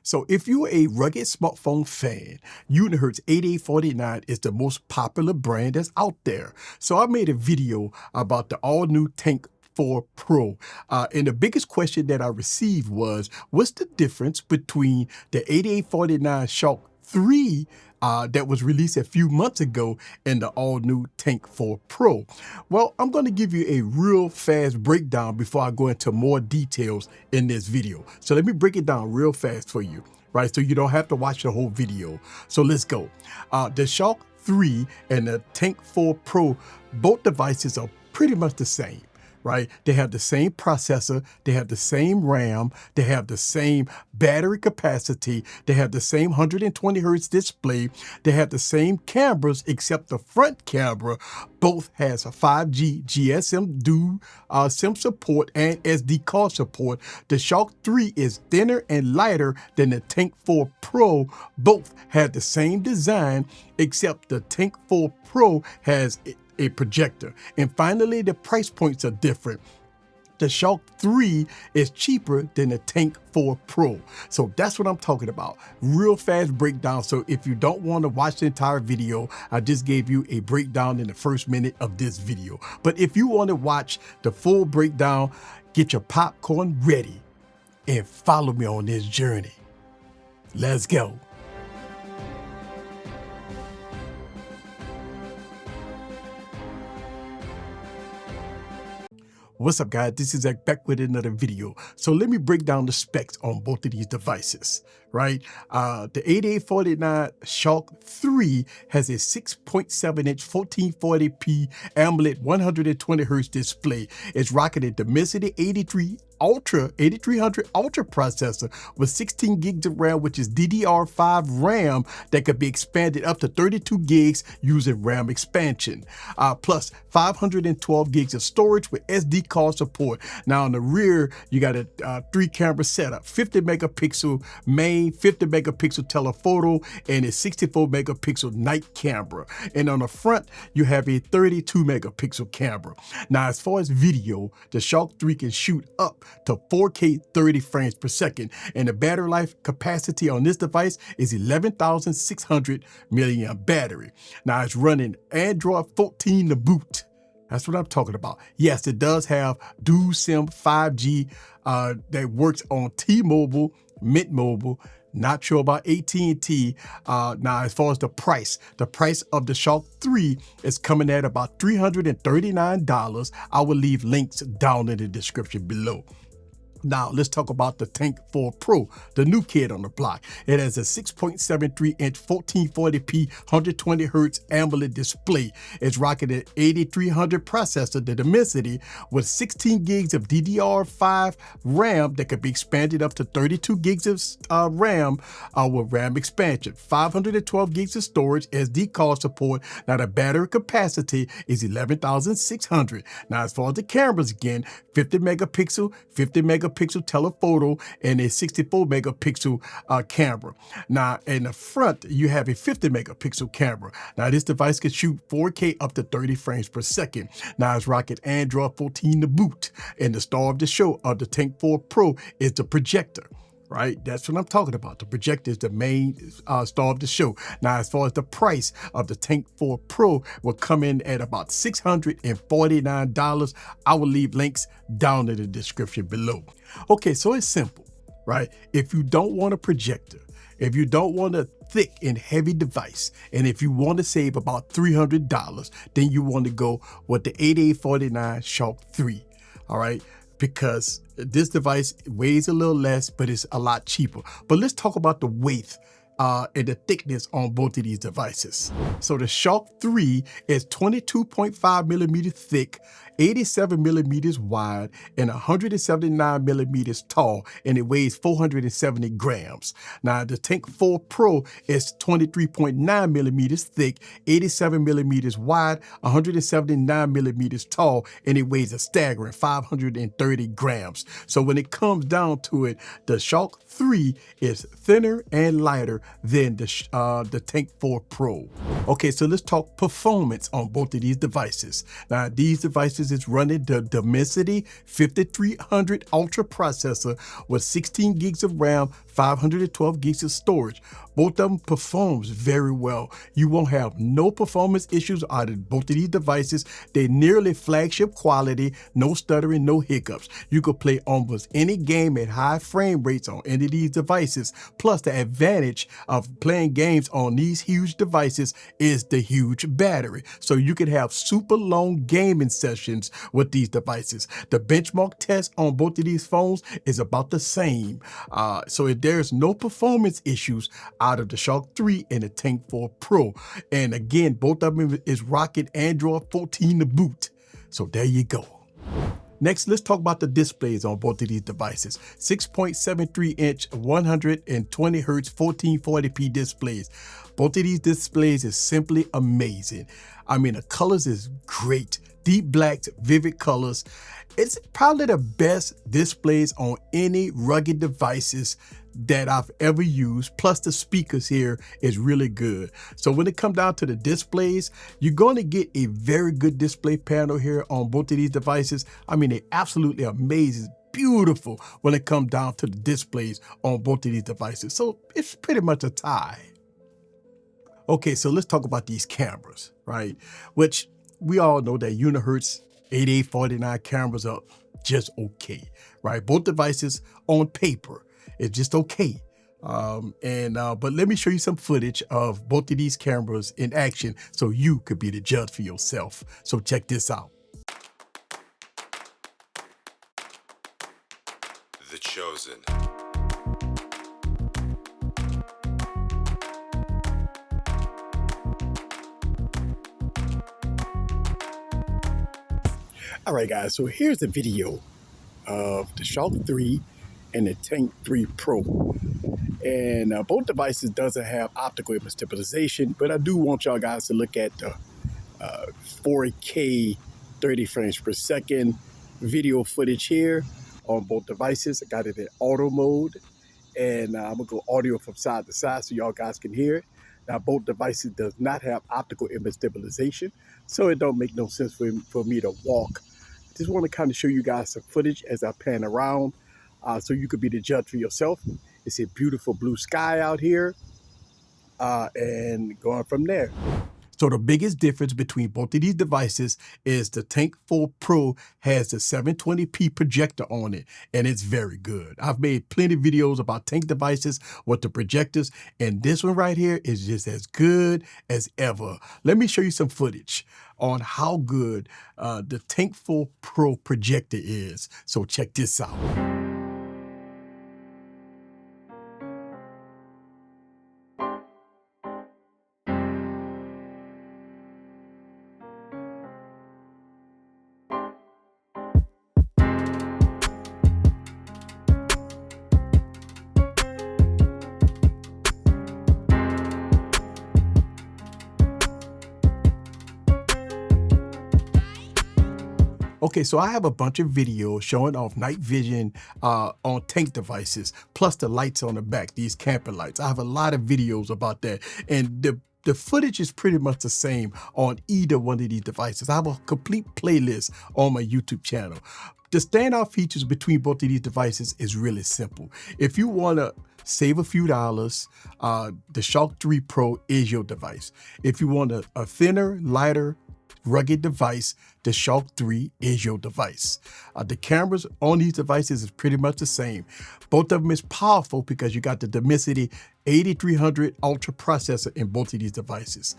So if you're a rugged smartphone fan, Unihertz 8849 is the most popular brand that's out there. So I made a video about the all-new Tank 4 Pro. And the biggest question that I received was, what's the difference between the 8849 Shock 3 that was released a few months ago and the all-new Tank 4 Pro? Well, I'm going to give you a real fast breakdown before I go into more details in this video. So let me break it down real fast for you, right? So you don't have to watch the whole video. So let's go. The Shock 3 and the Tank 4 Pro, both devices are pretty much the same. Right? They have the same processor, they have the same RAM, they have the same battery capacity, they have the same 120 Hertz display, they have the same cameras except the front camera both has a 5G GSM dual SIM support and SD card support. The Shock 3 is thinner and lighter than the Tank 4 Pro. Both have the same design except the Tank 4 Pro has a projector. And finally, the price points are different. The Shock 3 is cheaper than the Tank 4 Pro. So that's what I'm talking about. Real fast breakdown. So if you don't want to watch the entire video, I just gave you a breakdown in the first minute of this video. But if you want to watch the full breakdown, get your popcorn ready and follow me on this journey. Let's go. What's up, guys? This is Zach back with another video. So let me break down the specs on both of these devices, right? The 8849 Shock 3 has a 6.7-inch 1440p AMOLED 120 Hz display. It's rocking a Dimensity 8300 Ultra processor with 16 gigs of RAM, which is DDR5 RAM that could be expanded up to 32 gigs using RAM expansion, plus 512 gigs of storage with SD card support. Now on the rear, you got a 3-camera setup, 50 megapixel main, 50 megapixel telephoto, and a 64 megapixel night camera. And on the front, you have a 32 megapixel camera. Now, as far as video, the Shock 3 can shoot up to 4K 30 frames per second, and the battery life capacity on this device is 11,600 milliamp battery. Now it's running Android 14 to boot. That's what I'm talking about. Yes, it does have dual SIM 5G that works on T-Mobile, Mint Mobile. Not sure about AT&T. Now, as far as the price of the Shock 3 is coming at about $339. I will leave links down in the description below. Now, let's talk about the Tank 4 Pro, the new kid on the block. It has a 6.73-inch 1440p 120 Hz AMOLED display. It's rocking an 8300 processor, the Dimensity, with 16 gigs of DDR5 RAM that could be expanded up to 32 gigs of RAM with RAM expansion, 512 gigs of storage, SD card support. Now, the battery capacity is 11,600. Now, as far as the cameras, again, 50 megapixel telephoto, and a 64 megapixel camera. Now, in the front, you have a 50 megapixel camera. Now, this device can shoot 4K up to 30 frames per second. Now, it's rocking Android 14 to boot. And the star of the show of the Tank 4 Pro is the projector. Right? That's what I'm talking about. The projector is the main star of the show. Now, as far as the price of the Tank 4 Pro will come in at about $649. I will leave links down in the description below. Okay, so it's simple, right? If you don't want a projector, if you don't want a thick and heavy device, and if you want to save about $300, then you want to go with the 8849 Shock 3, all right? Because this device weighs a little less, but it's a lot cheaper. But let's talk about the weight and the thickness on both of these devices. So the Shock 3 is 22.5 millimeters thick, 87 millimeters wide, and 179 millimeters tall, and it weighs 470 grams. Now, the Tank 4 Pro is 23.9 millimeters thick, 87 millimeters wide, 179 millimeters tall, and it weighs a staggering 530 grams. So when it comes down to it, the Shock 3 is thinner and lighter than the Tank 4 Pro. Okay, so let's talk performance on both of these devices. Now, these devices is running the Dimensity 5300 Ultra processor with 16 gigs of RAM, 512 gigs of storage. Both of them performs very well. You won't have no performance issues out of both of these devices. They're nearly flagship quality, no stuttering, no hiccups. You could play almost any game at high frame rates on any of these devices. Plus, the advantage of playing games on these huge devices is the huge battery. So you can have super long gaming sessions with these devices. The benchmark test on both of these phones is about the same. So if there's no performance issues out of the Shark 3 and the Tank 4 Pro. And again, both of them is rocking Android 14 to boot. So there you go. Next, let's talk about the displays on both of these devices. 6.73-inch, 120 Hz, 1440p displays. Both of these displays is simply amazing. I mean, the colors is great. Deep blacks, vivid colors. It's probably the best displays on any rugged devices that I've ever used. Plus the speakers here is really good. So when it comes down to the displays, you're going to get a very good display panel here on both of these devices. I mean, they're absolutely amazing, beautiful when it comes down to the displays on both of these devices. So it's pretty much a tie. Okay, so let's talk about these cameras, right? Which we all know that Unihertz 8849 cameras are just okay, right? Both devices on paper, it's just okay. But let me show you some footage of both of these cameras in action so you could be the judge for yourself. So check this out. The Chosen. All right, guys, so here's a video of the Shark 3 and the Tank 3 Pro. And both devices doesn't have optical image stabilization, but I do want y'all guys to look at the 4K 30 frames per second video footage here on both devices. I got it in auto mode, and I'm gonna go audio from side to side so y'all guys can hear it. Now, both devices does not have optical image stabilization, so it don't make no sense for me to walk. Just want to kind of show you guys some footage as I pan around so you could be the judge for yourself. It's a beautiful blue sky out here and going from there. So the biggest difference between both of these devices is the Tank 4 Pro has the 720p projector on it, and it's very good. I've made plenty of videos about Tank devices with the projectors, and this one right here is just as good as ever. Let me show you some footage on how good the Tank 4 Pro projector is. So check this out. Okay, so I have a bunch of videos showing off night vision on Tank devices, plus the lights on the back, these camper lights. I have a lot of videos about that. And the footage is pretty much the same on either one of these devices. I have a complete playlist on my YouTube channel. The standout features between both of these devices is really simple. If you want to save a few dollars, the Shark 3 Pro is your device. If you want a thinner, lighter, rugged device, the Shark 3 is your device. The cameras on these devices is pretty much the same. Both of them is powerful because you got the Dimensity 8300 Ultra processor in both of these devices.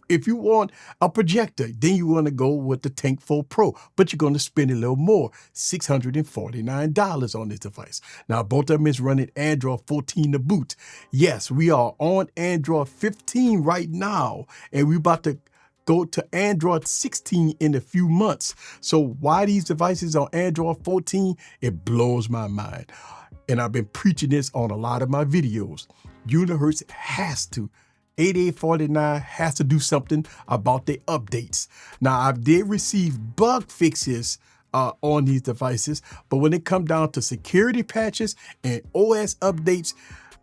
If you want a projector, then you want to go with the Tank 4 Pro, but you're going to spend a little more, $649 on this device. Now, both of them is running Android 14 to boot. Yes, we are on Android 15 right now, and we're about to go to Android 16 in a few months. So why these devices on Android 14? It blows my mind. And I've been preaching this on a lot of my videos. Unihertz has to, 8849 has to do something about their updates. Now, I did receive bug fixes on these devices, but when it comes down to security patches and OS updates,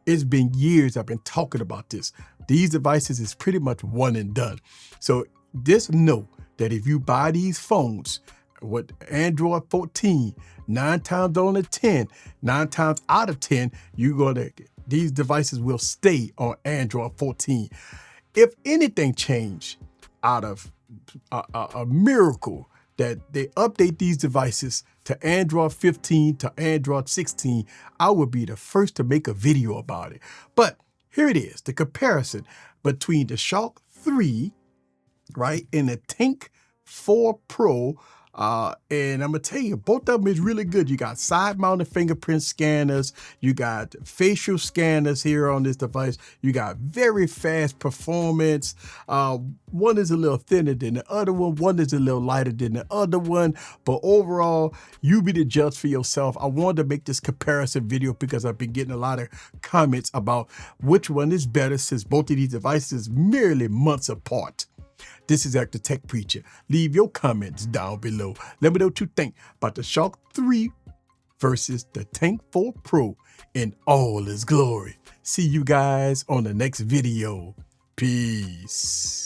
It's been years I've been talking about this. These devices is pretty much one and done. So just know that if you buy these phones with Android 14, 9 times out of 10, 9 times out of 10, these devices will stay on Android 14. If anything changed out of a miracle that they update these devices to Android 15 to Android 16, I would be the first to make a video about it. But here it is, the comparison between the Shark 3, right, and the Tank 4 Pro. And I'm gonna tell you, both of them is really good. You got side-mounted fingerprint scanners, you got facial scanners here on this device, you got very fast performance. One is a little thinner than the other one is a little lighter than the other one, but overall, you be the judge for yourself. I wanted to make this comparison video because I've been getting a lot of comments about which one is better, since both of these devices are merely months apart. This is Actor Tech Preacher. Leave your comments down below. Let me know what you think about the Shark 3 versus the Tank 4 Pro in all its glory. See you guys on the next video. Peace.